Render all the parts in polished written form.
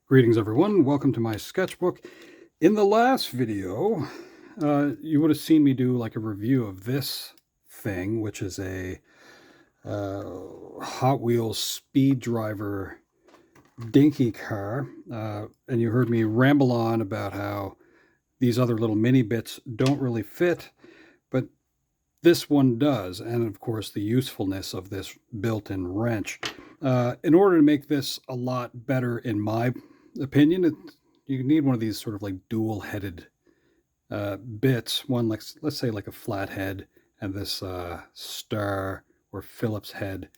Greetings everyone, welcome to my sketchbook. In the last video, you would have seen me do like a review of this thing, which is a Hot Wheels Speed Driver dinky car. And you heard me ramble on about how these other little mini bits don't really fit, but this one does. And of course, the usefulness of this built-in wrench. In order to make this a lot better, in my opinion, you need one of these sort of like dual-headed bits. One, like, let's say like a flat head, and this star or Phillips head.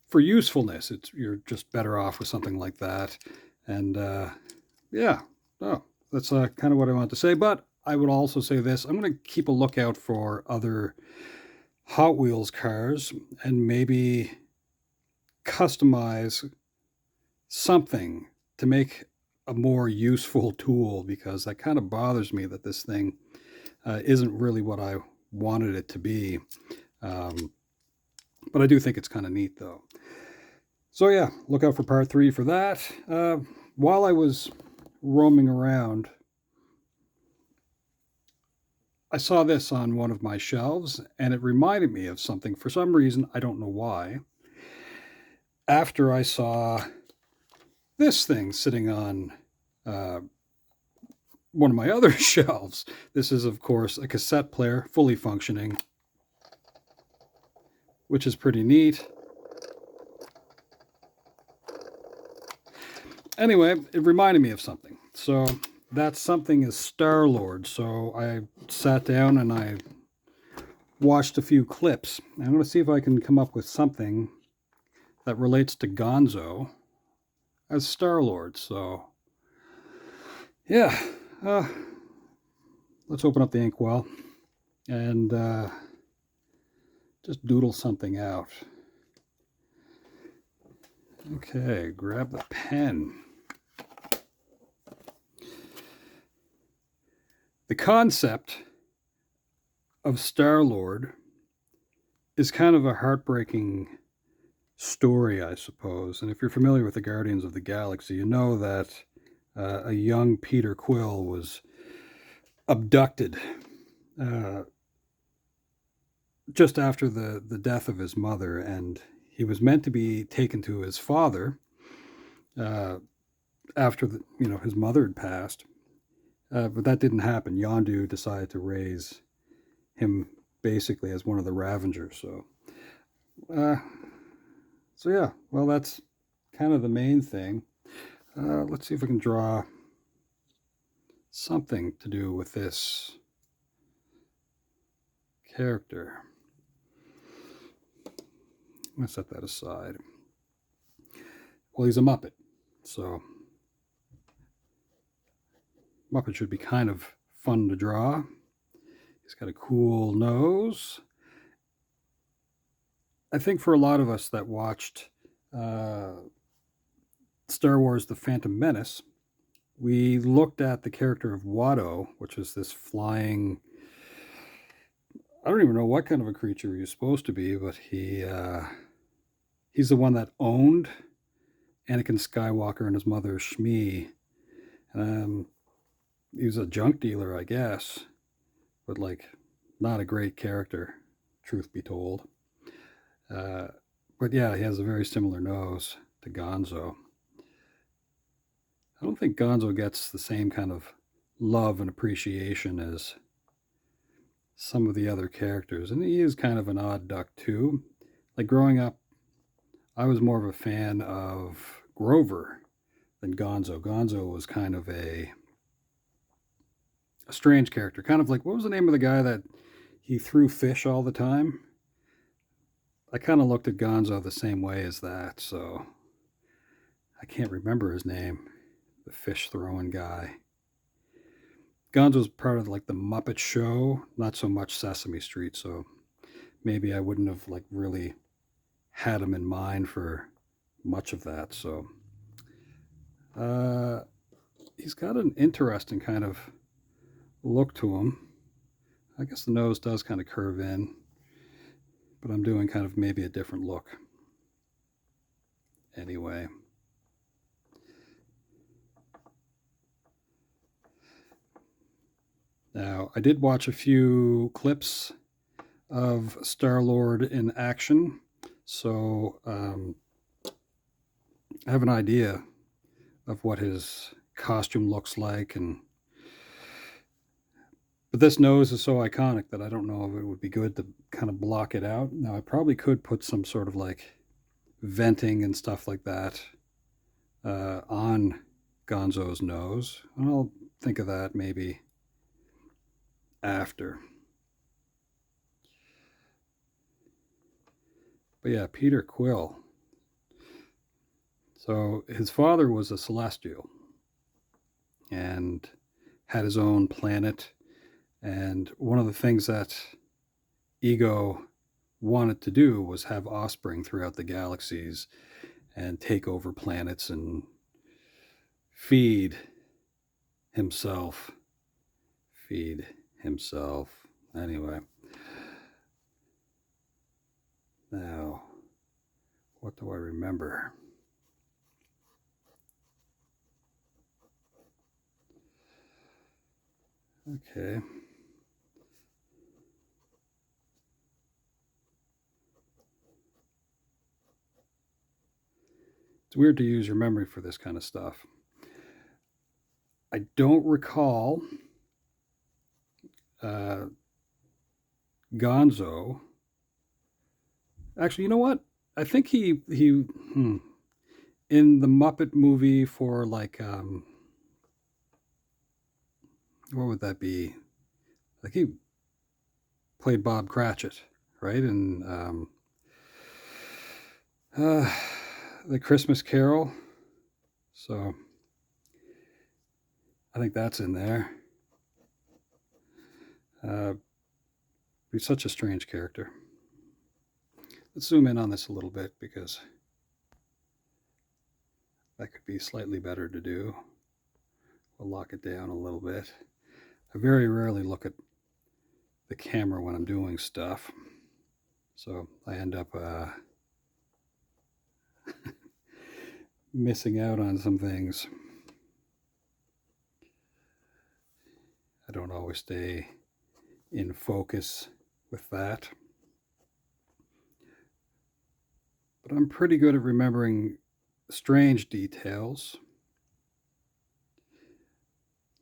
For usefulness, you're just better off with something like that. And yeah, that's kind of what I want to say. But I would also say this: I'm going to keep a lookout for other Hot Wheels cars and maybe customize something to make a more useful tool, because that kind of bothers me that this thing isn't really what I wanted it to be. But I do think it's kind of neat though. So yeah, look out for part 3 for that. While I was roaming around, I saw this on one of my shelves and it reminded me of something for some reason. I don't know why. After I saw this thing sitting on one of my other shelves. This is, of course, a cassette player, fully functioning, which is pretty neat. Anyway, it reminded me of something. So that something is Star-Lord. So I sat down and I watched a few clips. I'm going to see if I can come up with something that relates to Gonzo as Star-Lord. So yeah, let's open up the inkwell and just doodle something out. Okay, grab the pen. The concept of Star-Lord is kind of a heartbreaking story, I suppose. And if you're familiar with the Guardians of the Galaxy, you know that a young Peter Quill was abducted just after the death of his mother, and he was meant to be taken to his father after his mother had passed, but that didn't happen. Yondu decided to raise him basically as one of the Ravengers. So yeah, well, that's kind of the main thing. Let's see if we can draw something to do with this character. I'm going to set that aside. Well, he's a Muppet, so Muppet should be kind of fun to draw. He's got a cool nose. I think for a lot of us that watched Star Wars The Phantom Menace, we looked at the character of Watto, which is this flying, I don't even know what kind of a creature he's supposed to be, but he's the one that owned Anakin Skywalker and his mother Shmi. He was a junk dealer, I guess, but like not a great character, truth be told. But yeah, he has a very similar nose to Gonzo. I don't think Gonzo gets the same kind of love and appreciation as some of the other characters. And he is kind of an odd duck too. Like growing up, I was more of a fan of Grover than Gonzo. Gonzo was kind of a strange character. Kind of like, what was the name of the guy that he threw fish all the time? I kind of looked at Gonzo the same way as that, so I can't remember his name. The fish throwing guy. Gonzo's part of like the Muppet Show, not so much Sesame Street, so maybe I wouldn't have like really had him in mind for much of that. So he's got an interesting kind of look to him. I guess the nose does kind of curve in, but I'm doing kind of maybe a different look. Anyway. Now, I did watch a few clips of Star-Lord in action, so I have an idea of what his costume looks like, but this nose is so iconic that I don't know if it would be good to kind of block it out. Now, I probably could put some sort of like venting and stuff like that on Gonzo's nose. I'll think of that maybe after. But yeah, Peter Quill. So his father was a celestial and had his own planet. And one of the things that Ego wanted to do was have offspring throughout the galaxies and take over planets and feed himself. Feed himself. Anyway. Now, what do I remember? Okay. It's weird to use your memory for this kind of stuff. I don't recall Gonzo. Actually, you know what? I think he in the Muppet movie for like what would that be? Like he played Bob Cratchit, right? And the Christmas Carol. So I think that's in there. He's such a strange character. Let's zoom in on this a little bit because that could be slightly better to do. We'll lock it down a little bit. I very rarely look at the camera when I'm doing stuff, so I end up missing out on some things. I don't always stay in focus with that. But I'm pretty good at remembering strange details.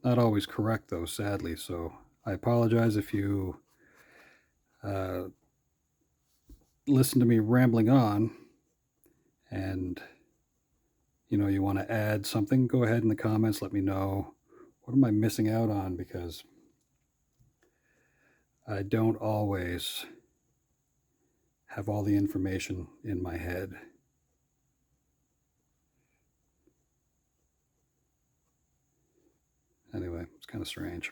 Not always correct, though, sadly, so I apologize if you listen to me rambling on and you want to add something. Go ahead in the comments, let me know. What am I missing out on? Because I don't always have all the information in my head. Anyway, it's kind of strange.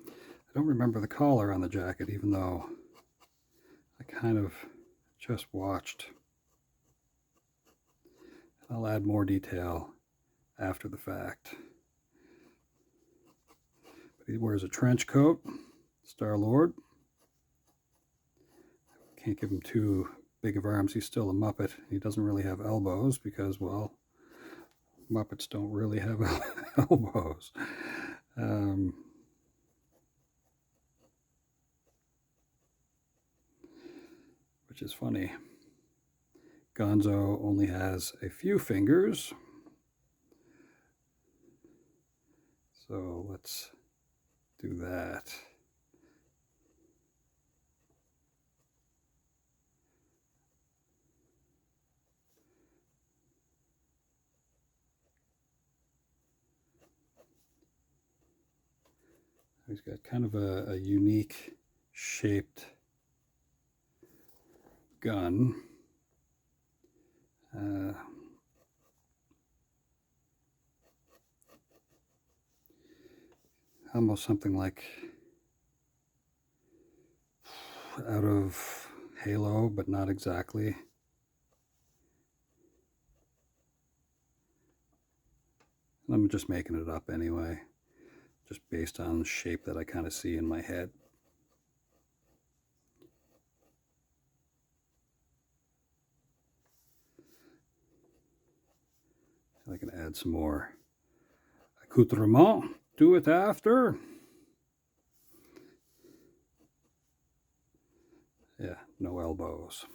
I don't remember the collar on the jacket, even though I kind of just watched. I'll add more detail after the fact. But he wears a trench coat, Star-Lord. Can't give him too big of arms. He's still a Muppet. He doesn't really have elbows because, well, Muppets don't really have elbows. Which is funny. Gonzo only has a few fingers. So let's do that. He's got kind of a unique shaped gun. Almost something like out of Halo, but not exactly. I'm just making it up anyway, just based on the shape that I kind of see in my head. I can add some more accoutrement. Do it after. Yeah, no elbows.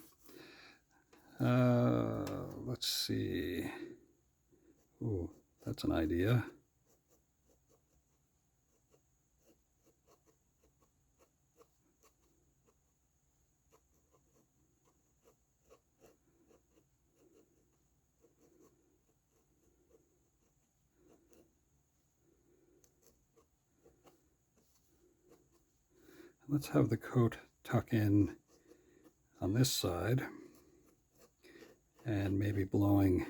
Let's see. Ooh, that's an idea. Let's have the coat tuck in on this side and maybe blowing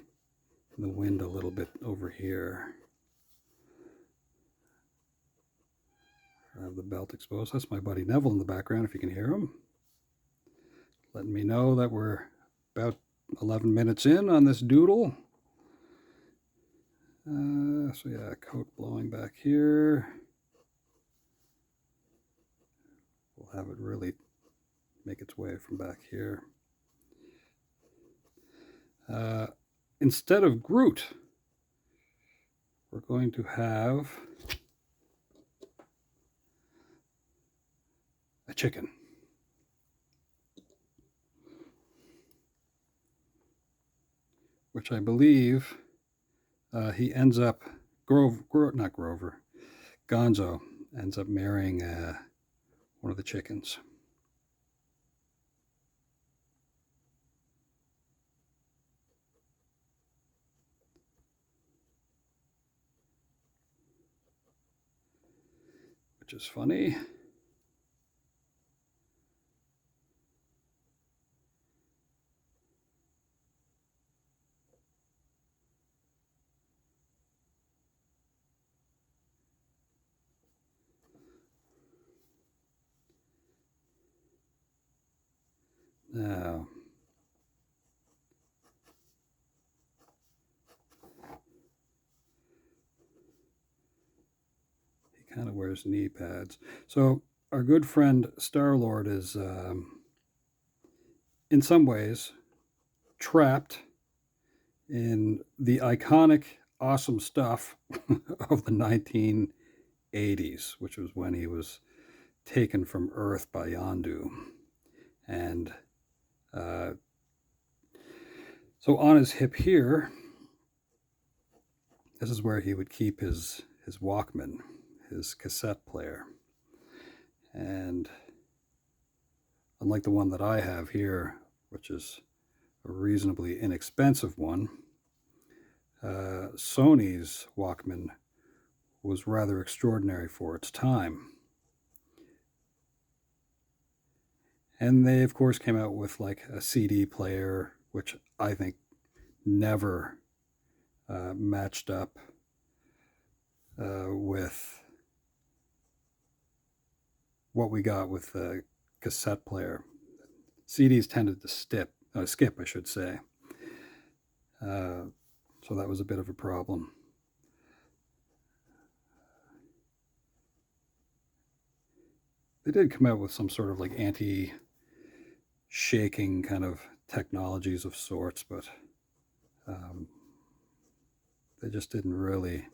the wind a little bit over here. I have the belt exposed. That's my buddy Neville in the background, if you can hear him. Letting me know that we're about 11 minutes in on this doodle. So yeah, coat blowing back here. We'll have it really make its way from back here. Instead of Groot, we're going to have a chicken. Which I believe he ends up, Gonzo ends up marrying one of the chickens. Which is funny. Now, he kind of wears knee pads. So our good friend Star-Lord is, in some ways, trapped in the iconic, awesome stuff of the 1980s, which was when he was taken from Earth by Yondu. And so on his hip here, this is where he would keep his Walkman, his cassette player. And unlike the one that I have here, which is a reasonably inexpensive one, Sony's Walkman was rather extraordinary for its time. And they, of course, came out with like a CD player, which I think never matched up with what we got with the cassette player. CDs tended to skip, I should say. So that was a bit of a problem. They did come out with some sort of like anti-shaking kind of technologies of sorts, but they just didn't really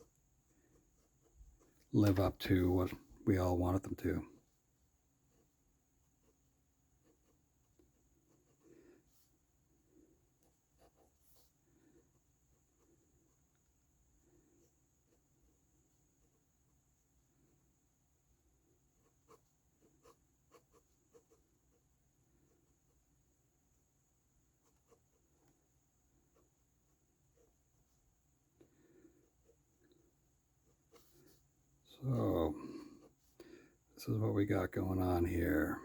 live up to what we all wanted them to. So this is what we got going on here.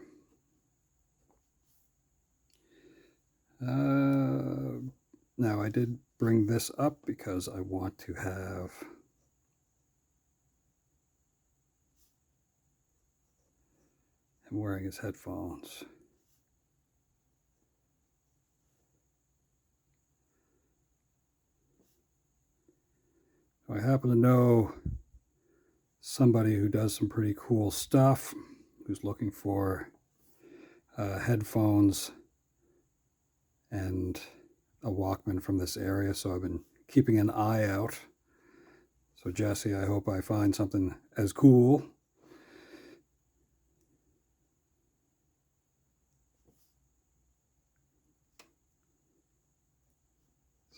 Now I did bring this up because I want to have him wearing his headphones. I happen to know somebody who does some pretty cool stuff, who's looking for headphones and a Walkman from this area, so I've been keeping an eye out. So Jesse, I hope I find something as cool.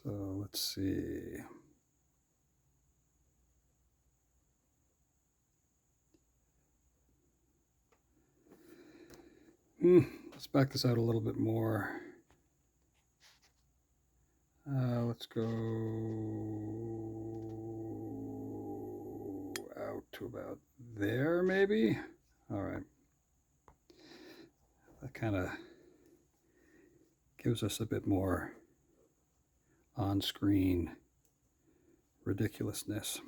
So let's see. Let's back this out a little bit more. Let's go out to about there, maybe. All right. That kind of gives us a bit more on-screen ridiculousness.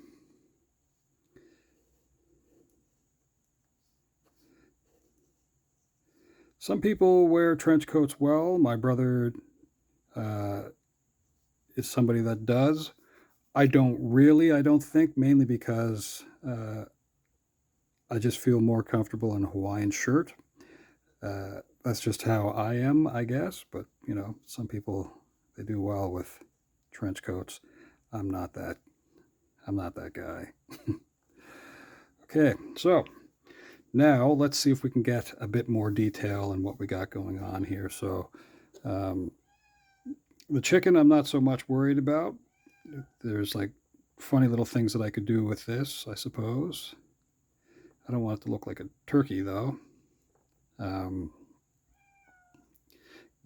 Some people wear trench coats well. My brother is somebody that does. I don't really, I don't think, mainly because I just feel more comfortable in a Hawaiian shirt. That's just how I am, I guess. But, you know, some people, they do well with trench coats. I'm not that guy. Okay, so now let's see if we can get a bit more detail in what we got going on here. So the chicken I'm not so much worried about. There's like funny little things that I could do with this, I suppose. I don't want it to look like a turkey though.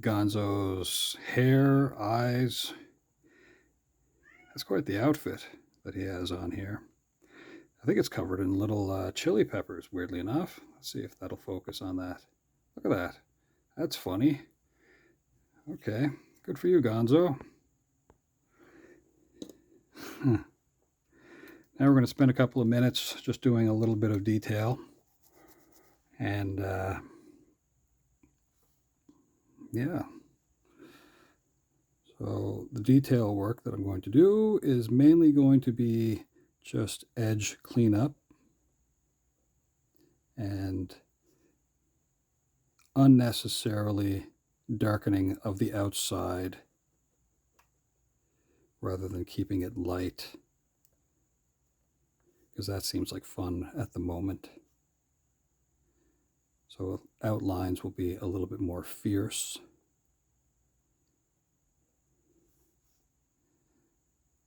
Gonzo's hair, eyes. That's quite the outfit that he has on here. I think it's covered in little chili peppers, weirdly enough. Let's see if that'll focus on that. Look at that. That's funny. Okay, good for you, Gonzo. Now we're going to spend a couple of minutes just doing a little bit of detail. And yeah. So the detail work that I'm going to do is mainly going to be just edge cleanup and unnecessarily darkening of the outside rather than keeping it light, because that seems like fun at the moment. So outlines will be a little bit more fierce.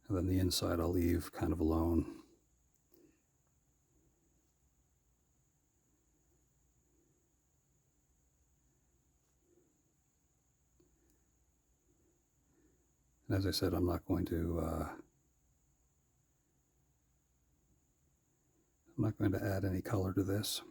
And then the inside I'll leave kind of alone. And as I said, I'm not going to add any color to this.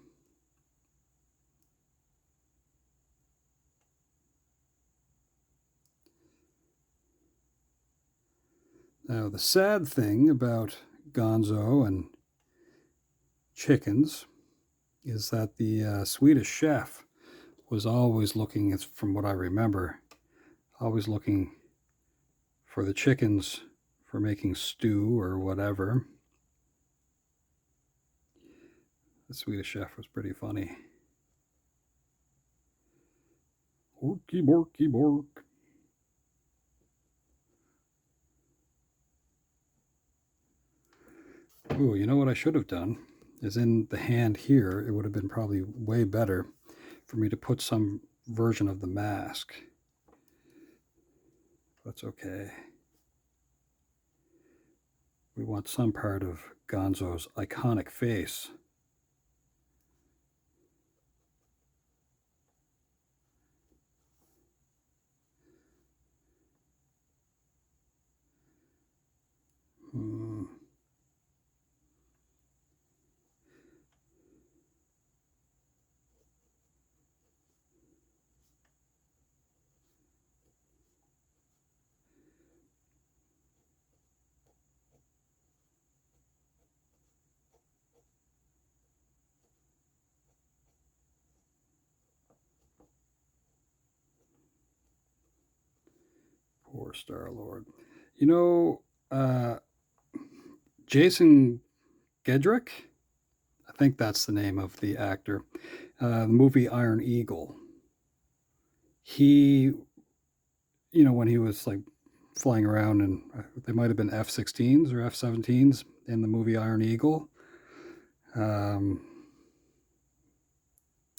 Now, the sad thing about Gonzo and chickens is that the Swedish chef was always looking, from what I remember, always looking for the chickens for making stew or whatever. The Swedish chef was pretty funny. Orky borky bork. Ooh, you know what I should have done is in the hand here, it would have been probably way better for me to put some version of the mask. That's okay. We want some part of Gonzo's iconic face. Poor Star-Lord. You know, Jason Gedrick, I think that's the name of the actor, the movie Iron Eagle. He, you know, when he was like flying around, and they might have been F-16s or F-17s in the movie Iron Eagle.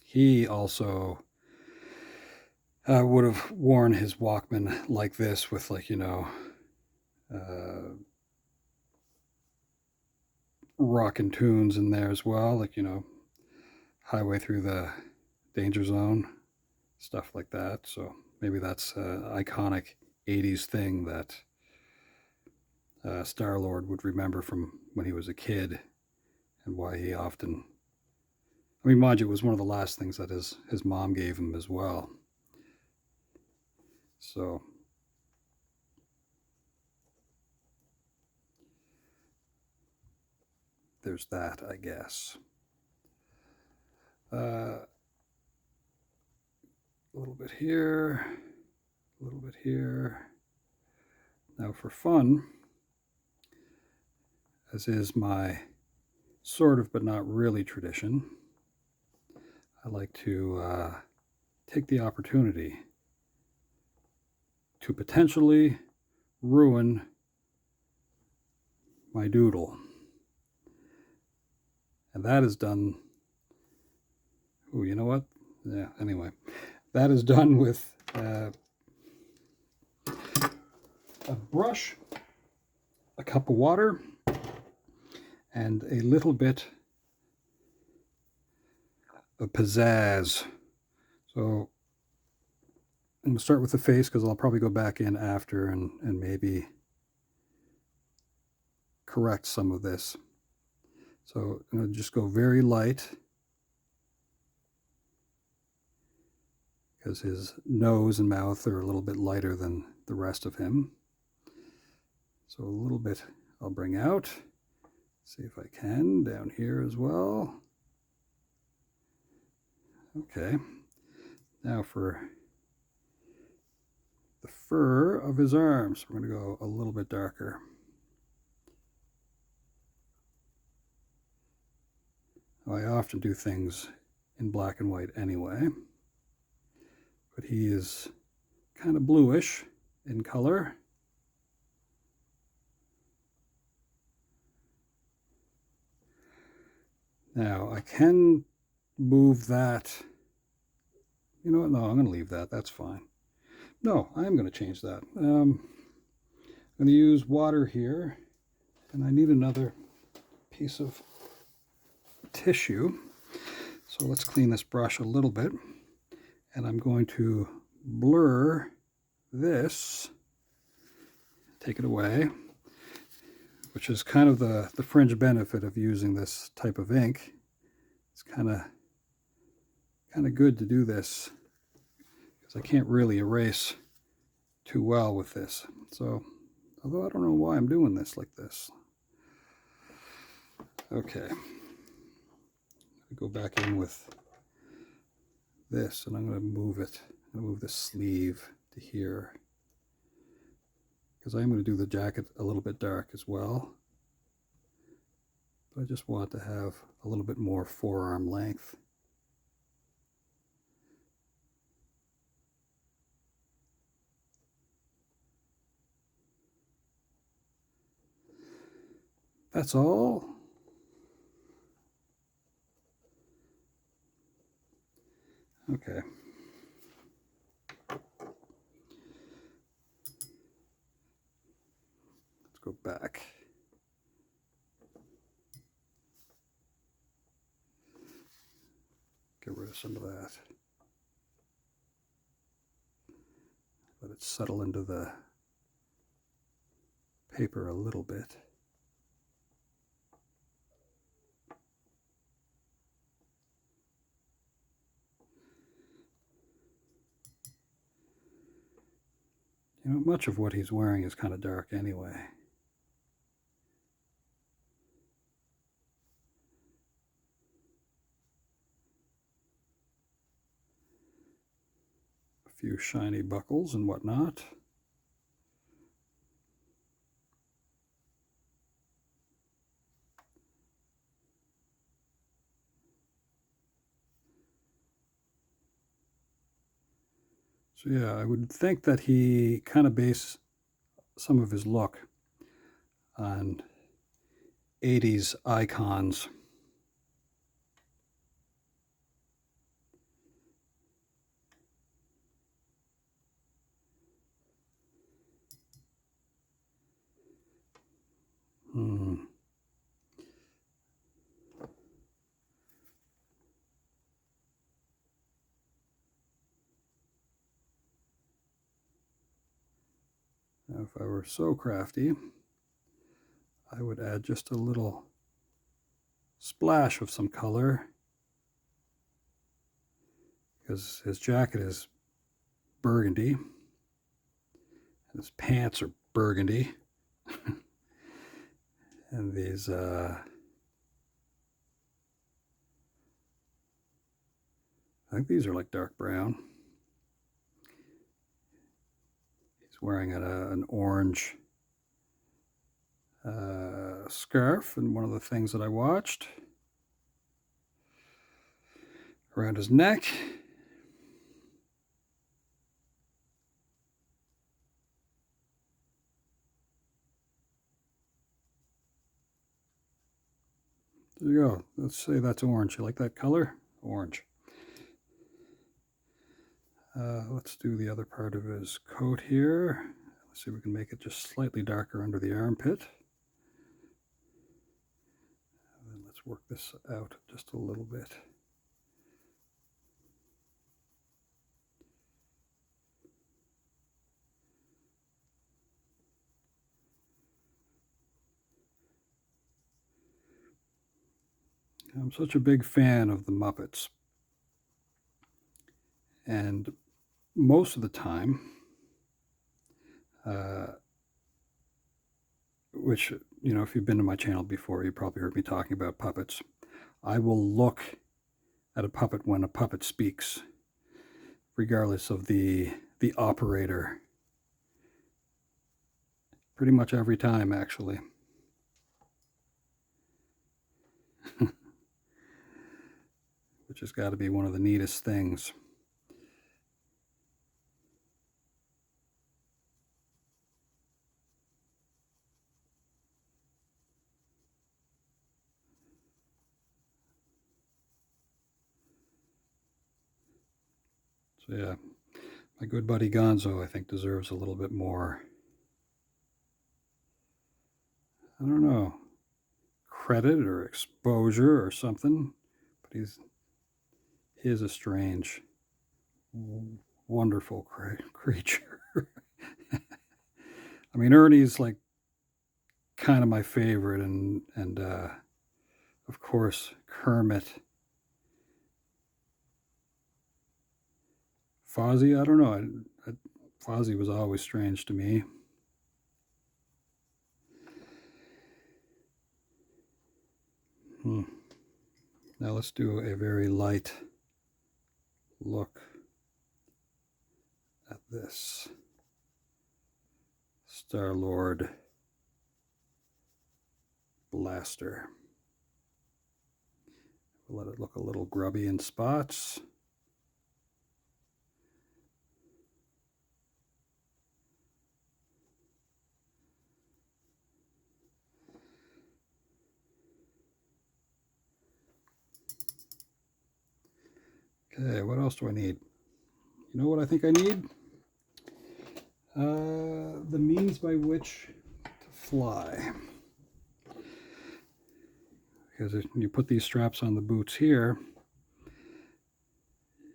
He also would have worn his Walkman like this with, like, rockin' tunes in there as well, like, Highway Through the Danger Zone, stuff like that. So maybe that's an iconic 80s thing that Star-Lord would remember from when he was a kid, and why he often, I mean, mind you, it was one of the last things that his mom gave him as well. So there's that, I guess. A little bit here, a little bit here. Now for fun, as is my sort of but not really tradition, I like to take the opportunity to potentially ruin my doodle. And that is done. Oh, you know what? Yeah, anyway. That is done with a brush, a cup of water, and a little bit of pizzazz. So I'm going to start with the face because I'll probably go back in after and maybe correct some of this. So I'm going to just go very light because his nose and mouth are a little bit lighter than the rest of him. So a little bit I'll bring out. See if I can down here as well. Okay. Now for the fur of his arms, we're going to go a little bit darker. I often do things in black and white anyway, but he is kind of bluish in color. Now I can move that. You know what? No, I'm going to leave that. That's fine. No, I am going to change that. I'm going to use water here, and I need another piece of tissue. So let's clean this brush a little bit, and I'm going to blur this, take it away, which is kind of the fringe benefit of using this type of ink. It's kind of good to do this because I can't really erase too well with this. So, although I don't know why I'm doing this like this. Okay. I go back in with this, and I'm going to move it. I'm going to move the sleeve to here because I'm going to do the jacket a little bit dark as well. But I just want to have a little bit more forearm length. That's all. Okay. Let's go back. Get rid of some of that. Let it settle into the paper a little bit. You know, much of what he's wearing is kind of dark anyway. A few shiny buckles and whatnot. So yeah, I would think that he kind of based some of his look on 80s icons. Now, if I were so crafty, I would add just a little splash of some color, because his jacket is burgundy and his pants are burgundy. And these I think these are like dark brown. He's wearing an orange scarf, and one of the things that I watched around his neck. There you go. Let's say that's orange. You like that color? Orange. Let's do the other part of his coat here. Let's see if we can make it just slightly darker under the armpit. And then let's work this out just a little bit. I'm such a big fan of the Muppets. And most of the time, which, you know, if you've been to my channel before, you probably heard me talking about puppets. I will look at a puppet when a puppet speaks, regardless of the operator. Pretty much every time, actually. Which has got to be one of the neatest things. So yeah, my good buddy Gonzo, I think, deserves a little bit more, I don't know, credit or exposure or something. But he is a strange, wonderful creature. I mean, Ernie's like kind of my favorite, and of course Kermit. Fozzie, I don't know. Fozzie was always strange to me. Now let's do a very light look at this Star-Lord blaster. We'll let it look a little grubby in spots. Okay, what else do I need? You know what I think I need? The means by which to fly. Because if you put these straps on the boots here,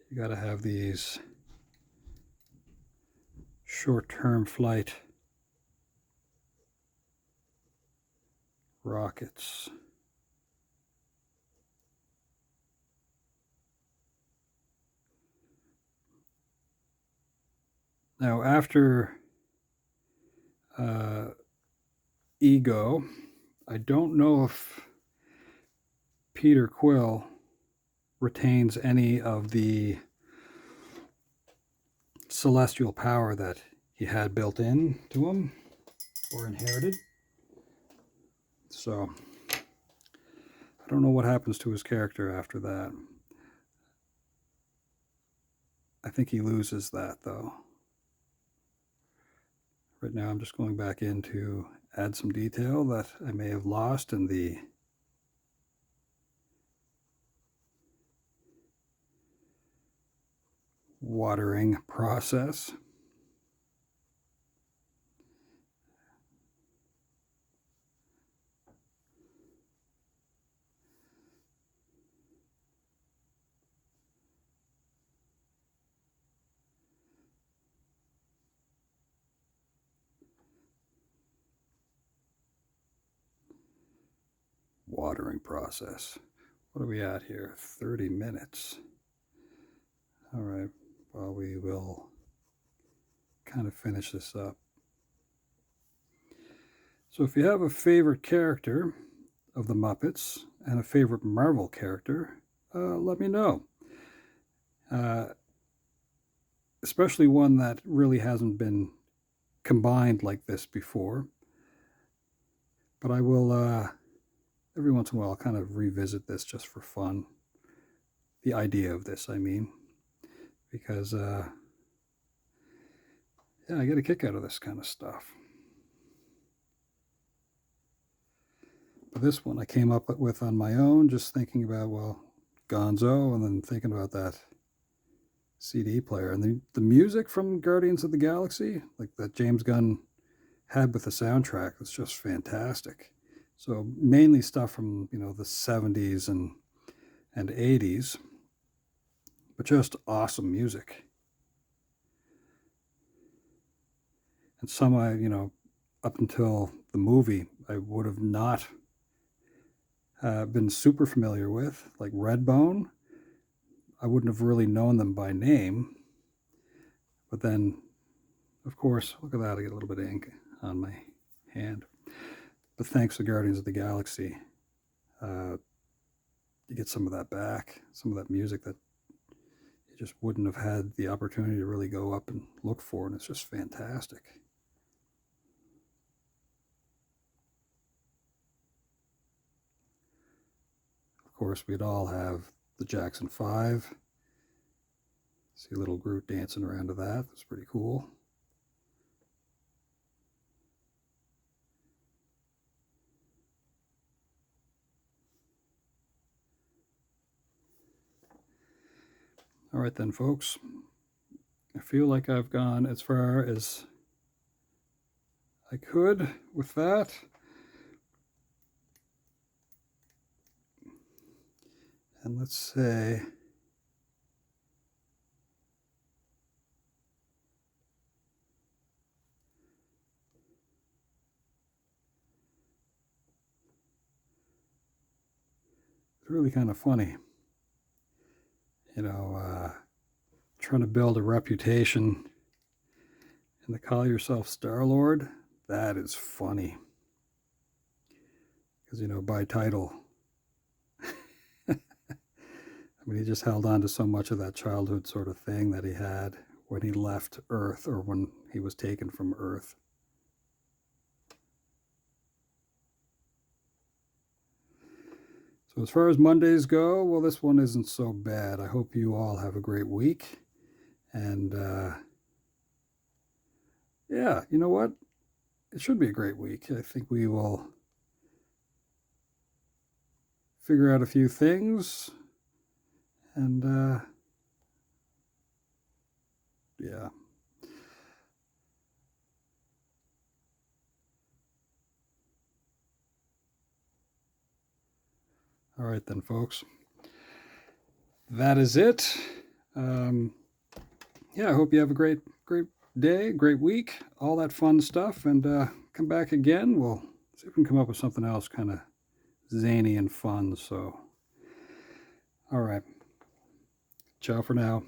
you got to have these short-term flight rockets. Now, after Ego, I don't know if Peter Quill retains any of the celestial power that he had built in to him or inherited. So I don't know what happens to his character after that. I think he loses that, though. Right now I'm just going back in to add some detail that I may have lost in the watering process. Watering process. What are we at here? 30 minutes. All right, well, we will kind of finish this up. So if you have a favorite character of the Muppets and a favorite Marvel character, let me know. Especially one that really hasn't been combined like this before. But I will, every once in a while, kind of revisit this just for fun. The idea of this, I mean. Because, yeah, I get a kick out of this kind of stuff. But this one I came up with on my own, just thinking about, well, Gonzo, and then thinking about that CD player. And the music from Guardians of the Galaxy, like that James Gunn had with the soundtrack, was just fantastic. So mainly stuff from, you know, the 70s and 80s, but just awesome music. And some I, you know, up until the movie, I would have not been super familiar with, like Redbone. I wouldn't have really known them by name. But then, of course, look at that, I get a little bit of ink on my hand. But thanks to Guardians of the Galaxy, you get some of that back, some of that music that you just wouldn't have had the opportunity to really go up and look for, and it's just fantastic. Of course, we'd all have the Jackson 5. See little Groot dancing around to that. That's pretty cool. All right then, folks. I feel like I've gone as far as I could with that. And let's say it's really kind of funny, you know, trying to build a reputation and to call yourself Star-Lord. That is funny, because, you know, by title, I mean, he just held on to so much of that childhood sort of thing that he had when he left Earth, or when he was taken from Earth. So as far as Mondays go, well, this one isn't so bad. I hope you all have a great week. And yeah, you know what? It should be a great week. I think we will figure out a few things. And yeah. All right then, folks. That is it. Yeah, I hope you have a great day, great week, all that fun stuff, and come back again. We'll see if we can come up with something else kind of zany and fun. So, all right. Ciao for now.